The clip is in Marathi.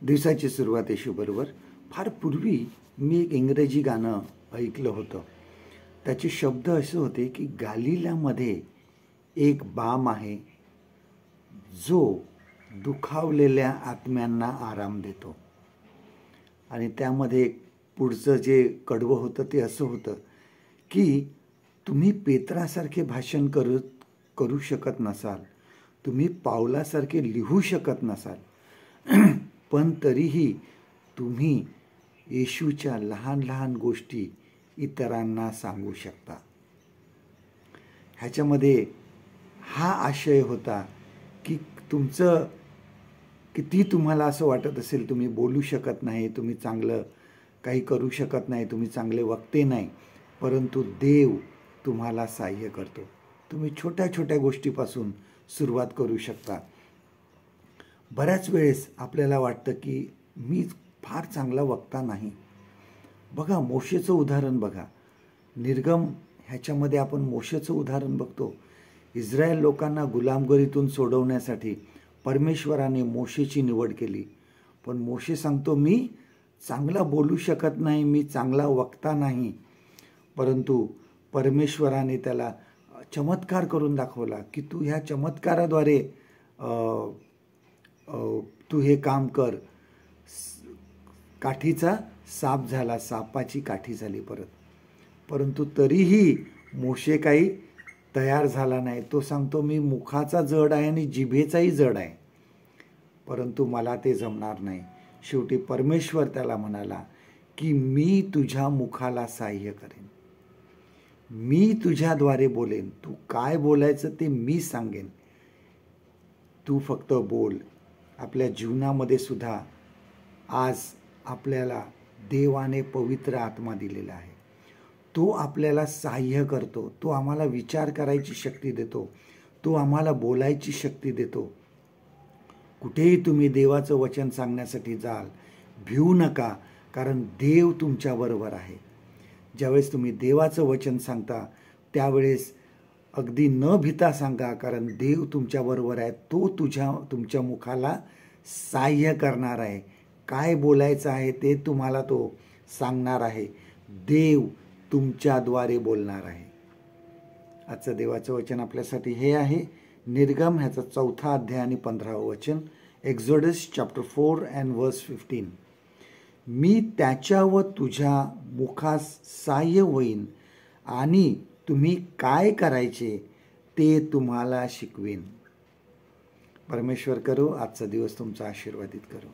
दिवसाची सुरुवात येशूबरोबर. फार पूर्वी मी एक इंग्रजी गाणं ऐकलं होतं. त्याचे शब्द असे होते की गालिलामध्ये एक बाम आहे जो दुखावलेल्या आत्म्यांना आराम देतो. आणि त्यामध्ये पुढचं जे कडवं होतं ते असं होतं की तुम्ही पेत्रासारखे भाषण करू शकत नसाल, तुम्ही पावलासारखे लिहू शकत नसाल, पण तरीही तुम्ही येशूच्या लहान लहान गोष्टी इतरांना सांगू शकता. ह्याच्यामध्ये हा आशय होता की तुमचं किती तुम्हाला असं वाटत असेल तुम्ही बोलू शकत नाही, तुम्ही चांगलं काही करू शकत नाही, तुम्ही चांगले वक्ते नाही, परंतु देव तुम्हाला सहाय्य करतो. तुम्ही छोट्या छोट्या गोष्टीपासून सुरुवात करू शकता. बऱ्याच वेळेस आपल्याला वाटतं की मी फार चांगला वक्ता नाही. बघा मोशेचं उदाहरण बघा. निर्गम ह्याच्यामध्ये आपण मोशेचं उदाहरण बघतो. इस्रायल लोकांना गुलामगिरीतून सोडवण्यासाठी परमेश्वराने मोशेची निवड केली. पण मोशे सांगतो मी चांगला बोलू शकत नाही, मी चांगला वक्ता नाही. परंतु परमेश्वराने त्याला चमत्कार करून दाखवला की तू ह्या चमत्काराद्वारे तू हे काम कर. काठीचा साप झाला, सापाची काठी झाली परत. परंतु तरीही मोशे काही तयार झाला नाही. तो सांगतो मी मुखाचा जड आहे आणि जिभेचाही जड आहे, परंतु मला ते जमणार नाही. शेवटी परमेश्वर त्याला म्हणाला की मी तुझ्या मुखाला सहाय्य करेन, मी तुझ्याद्वारे बोलेन, तू काय बोलायचं ते मी सांगेन, तू फक्त बोल. आपल्या जीवनामध्ये सुद्धा आज आपल्याला देवाने पवित्र आत्मा दिलेला आहे. तो आपल्याला सहाय्य करतो, तो आम्हाला विचार करायची शक्ती देतो, तो आम्हाला बोलायची शक्ती देतो. कुठेही तुम्ही देवाचं वचन सांगण्यासाठी जाल, भिवू नका, कारण देव तुमच्याबरोबर आहे. ज्यावेळेस तुम्ही देवाचं वचन सांगता त्यावेळेस अगदी न भिता सांगा, कारण देव तुमच्याबरोबर आहे. तो तुमच्या मुखाला सहाय्य करणार आहे. काय बोलायचं आहे ते तुम्हाला तो सांगणार आहे. देव तुमच्याद्वारे बोलणार आहे. आजचं देवाचं वचन आपल्यासाठी हे आहे. निर्गम ह्याचा 4 अध्याय आणि 15 वचन. एक्झोडस चॅप्टर 4 अँड वर्स 15. मी त्याच्या व तुझ्या मुखास सहाय्य होईन आणि तुम्ही काय करायचे ते तुम्हाला शिकवेन. परमेश्वर करो आजचा दिवस तुमचा आशीर्वादित करो.